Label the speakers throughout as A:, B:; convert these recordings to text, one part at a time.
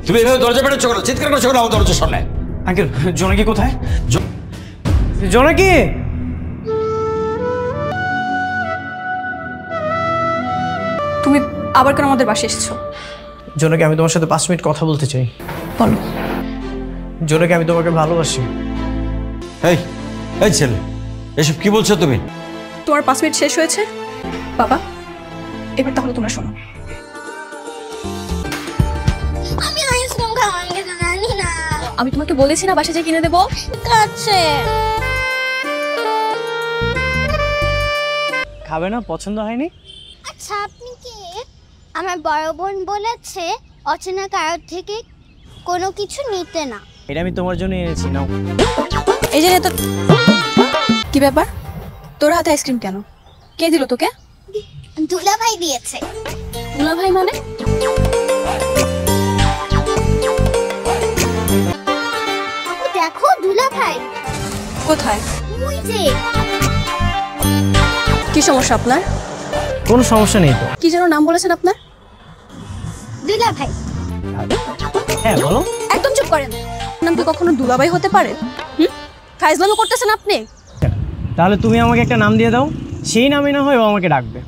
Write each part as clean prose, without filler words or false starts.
A: তুমি এভাবে দরজা পেটাচ্ছ কেন? চিৎকার করছো কেন আমার দরজার সামনে?
B: আঙ্কেল, জোনাকি কোথায়? জোনাকি!
C: তুমি আবার কেন আমাদের বাসায় এসেছো?
B: জোনাকি, আমি তোমার সাথে 5 মিনিট কথা বলতে চাই।
C: বলো।
B: জোনাকি, আমি তোমাকে ভালোবাসি।
A: এই এই ছেলে, এসব কি বলছো তুমি?
C: তোমার 5 মিনিট শেষ হয়েছে বাবা, এবার তাহলে তোমরা শোনো।
D: আমি আইসক্রিম খাওয়া জানি না।
C: আমি তোমাকে বলেছি না বাসায় যেয়ে কিনে দেবো।
D: কাছে
B: খাবে না? পছন্দ হয়নি?
D: আচ্ছা, আপনি কি? আমার বড় বোন বলেছে অচেনা কারোর থেকে কোনো কিছু নিতে না।
B: এটা আমি তোমার জন্য এনেছি, নাও।
C: এই যে তো কি ব্যাপার, তোর হাতে আইসক্রিম কেন? কে দিল তোকে?
D: দুলা ভাই দিয়েছে।
C: দুলা ভাই মানে?
D: দেখো দুলা ভাই
C: কোথায়?
D: ওই যে।
C: কি সমস্যা আপনার?
B: কোনো সমস্যা নেই তো।
C: কি যেন নাম বলেছেন আপনার?
D: দুলা ভাই।
B: হ্যাঁ বলো।
C: একদম চুপ করেন। নাম কি কখনো দুলাভাই হতে পারে? ফাইজলামি করতেছেন আপনি।
B: তাহলে তুমি আমাকে একটা নাম দিয়ে দাও, সেই নামে না হয় ও আমাকে ডাকবে।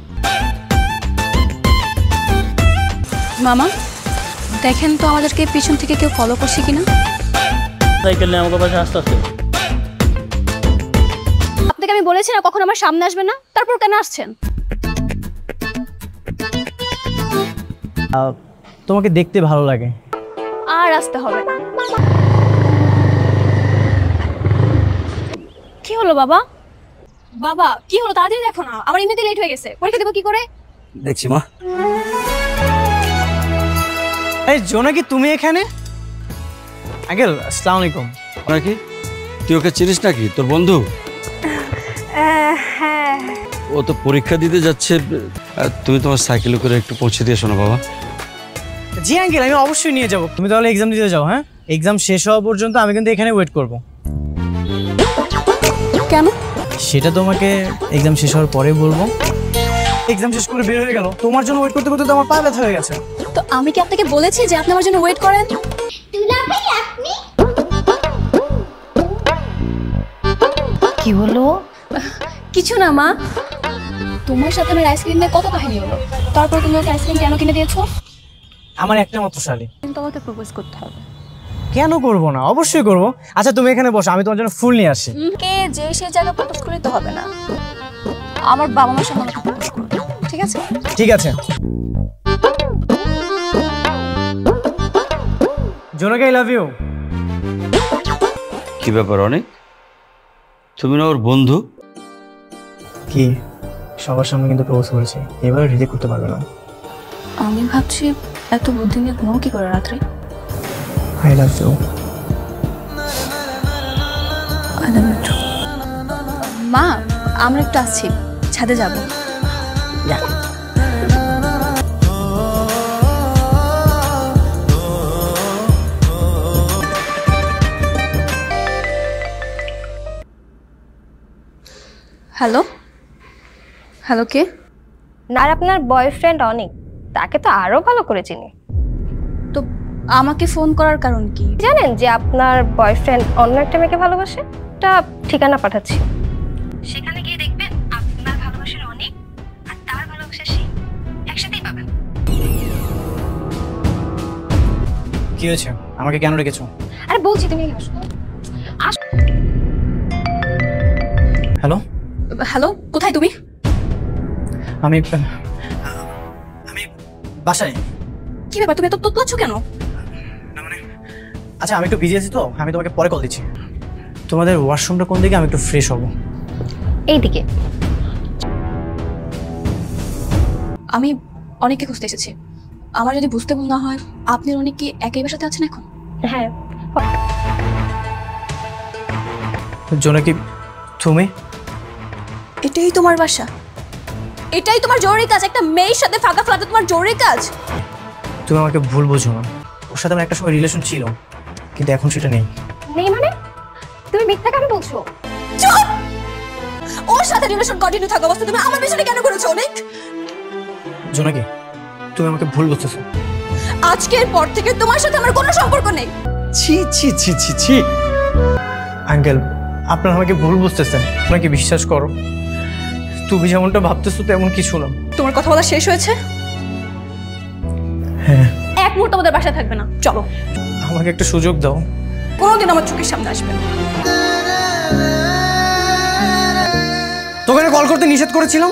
C: মামা দেখেন তো আমাদেরকে পিছন থেকে কেউ ফলো করছে কিনা।
E: সাইকেল নিয়ে আমাকে পাশে আসতে আসতে।
C: আপনাকে আমি বলেছি না কখন আমার সামনে আসবে না, তারপর কেন আসছেন?
B: তোমাকে দেখতে ভালো লাগে।
C: আর আসতে হবে না। কি হলো বাবা? বাবা কি হলো? তাড়াতাড়ি দেখো না, আমার এমনিতে লেট হয়ে গেছে। পরীক্ষা দেবো কি করে?
A: দেখছি মা।
B: এই জোনাকি, তুমি এখানে? আঙ্কেল, আসসালামু আলাইকুম।
A: নাকি তুই ওকে চিনিস নাকি? তোর বন্ধু?
C: হ্যাঁ।
A: ও তো পরীক্ষা দিতে যাচ্ছে, তুমি তোমার সাইকেলে করে একটু পৌঁছে দিয়ে শোনো বাবা।
B: জি আঙ্কেল, আমি অবশ্যই নিয়ে যাব। তুমি তাহলে এক্সাম দিতে যাও। হ্যাঁ, এক্সাম শেষ হওয়া পর্যন্ত আমি কিন্তু এখানে ওয়েট করব।
C: কেন?
B: সেটা তোমাকে এক্সাম শেষ হওয়ার পরে বলবো। এক্সাম শেষ করে বের হয়ে গেল, তোমার জন্য ওয়েট করতে করতে তো আমার পা ব্যথা হয়ে গেছে।
C: তো আমি কি আপনাকে বলেছি যে আপনি আমার জন্য ওয়েট করেন?
D: দুলা ভাই আপনি?
C: কি হলো? কিছু না মা। তোমার সাথে আমার আইসক্রিম নিয়ে কত কাহিনী হলো, তারপর তুমি ওকে আইসক্রিম কেন কিনে দিয়েছো?
B: আমার একটা মাত্র শালী।
C: কিন্তু আমাকে প্রপোজ করতে হবে।
B: কেন করব না? অবশ্যই করব। আচ্ছা তুমি এখানে বসো, আমি তোমার জন্য ফুল নিয়ে আসি।
C: কে যে সেই জায়গা প্রপোজ করে তো হবে না, আমার বাবা মার সামনে আমাকে প্রপোজ করবে। ঠিক আছে?
B: ঠিক আছে। জোনাকি, আই লাভ ইউ।
A: কি ব্যাপার অনেক? তুমি না ওর বন্ধু?
B: কি সবার সামনে কিন্তু প্রপোজ করেছি, এবার রিজেক্ট করতে পারবে না।
C: আমি ভাবছি এত বুদ্ধি নিয়ে ঘুমাও কি করে রাত্রে?
B: I love you.
C: মা আমরা একটু আসছি, ছাদে যাব। হ্যালো হ্যালো, কে?
F: না, আপনার বয়ফ্রেন্ড অনেক, তাকে তো আরো ভালো করে চিনি।
C: তো আমাকে ফোন করার কারণ কি?
F: জানেন যে আপনার বয়ফ্রেন্ড অন্য একটা মেয়েকে ভালোবাসে? একটা ঠিকানা পাঠাচ্ছি, সেখানে গিয়ে দেখবেন আপনার ভালোবাসার অনেক আর তার ভালোবাসার সেই একসাথেই পাবেন।
B: কি হয়েছে? আমাকে কেন রেখেছো?
F: আরে বলছি তুমি আসো।
B: হ্যালো
C: হ্যালো, কোথায় তুমি?
B: আমি বাসায়।
C: কি ব্যাপার, তুমি এত তোতলাচ্ছ কেন?
B: আচ্ছা আমি একটু বিজি আছি তো, আমি তোমাকে পরে কল দিচ্ছি। তোমাদের ওয়াশরুমটা কোন দিকে? আমি একটু ফ্রেশ হব।
F: এইদিকে।
C: আমি অনেককে খুঁজতে এসেছি। আমার যদি বুঝতে ভুল না হয়, আপনি অনেক কি একই বাসাতে আছেন এখন?
F: হ্যাঁ।
B: জোনাকি, তুমি?
C: এটাই তোমার বাসা? এটাই তোমার জরুরি কাজ? একটা মেয়ের সাথে ফাঁকা ফ্ল্যাটে তোমার জরুরি কাজ?
B: তুমি আমাকে ভুল বোঝো না, ওর সাথে আমার একটা সময় রিলেশন ছিল, কিন্তু এখন সেটা নেই।
F: নেই মানে? তুমি মিথ্যা কেন বলছো?
C: চুপ! ওর সাথে রিলেশন কন্টিনিউ থাকা অবস্থা তুমি আমার পেছনে কেন করেছো অনেক?
B: জোনাকি, তুমি আমাকে ভুল বুঝতেছো।
C: আজকের পর থেকে তোমার সাথে আমার কোনো সম্পর্ক নেই।
A: ছি ছি ছি ছি ছি।
B: আঙ্কেল, আপনারা আমাকে ভুল বুঝতেছেন। আমাকে বিশ্বাস করো, তুমি যেমনটা ভাবতেছো তেমন কিছু না।
C: তোমার কথা বলা শেষ হয়েছে?
B: হ্যাঁ,
C: এক মুহূর্ত আমাদের বাসায় থাকবে না, চলো।
B: আমাকে একটা সুযোগ দাও।
C: কোনোদিন আমার চোখের সামনে আসবে না।
B: তোকে কল করতে নিষেধ করেছিলাম,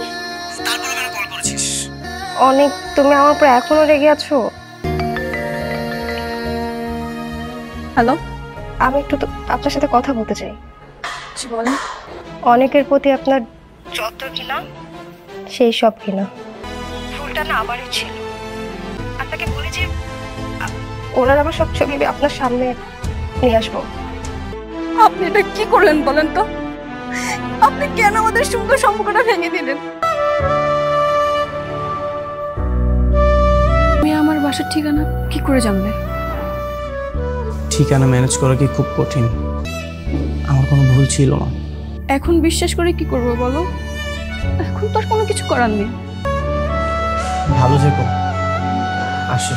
B: তারপরে কেন কল করেছিস?
F: অনেক, তুমি আমার উপর এখনো রেগে আছো?
C: হ্যালো,
F: আমি একটু আপনার সাথে কথা বলতে চাই।
C: বলেন।
F: অনেকের প্রতি আপনার যত ঘৃণা, সেই সব ঘৃণা। ফুলটা না আমারই ছিল। আপনাকে বলে যে ওনার আমার সব ছবি আপনার সামনে নিয়ে আসবো।
C: আপনি এটা কি করলেন বলেন তো? আপনি কেন আমাদের সুন্দর সম্পর্কটা ভেঙে দিলেন? তুমি আমার বাসার ঠিকানা কি করে জানলে?
B: ঠিকানা ম্যানেজ করা কি খুব কঠিন? আমার কোনো ভুল ছিল না।
C: এখন বিশ্বাস করে কি করবো বলো? এখন তো আর কোনো কিছু করার নেই।
B: ভালো থেকো। আসো।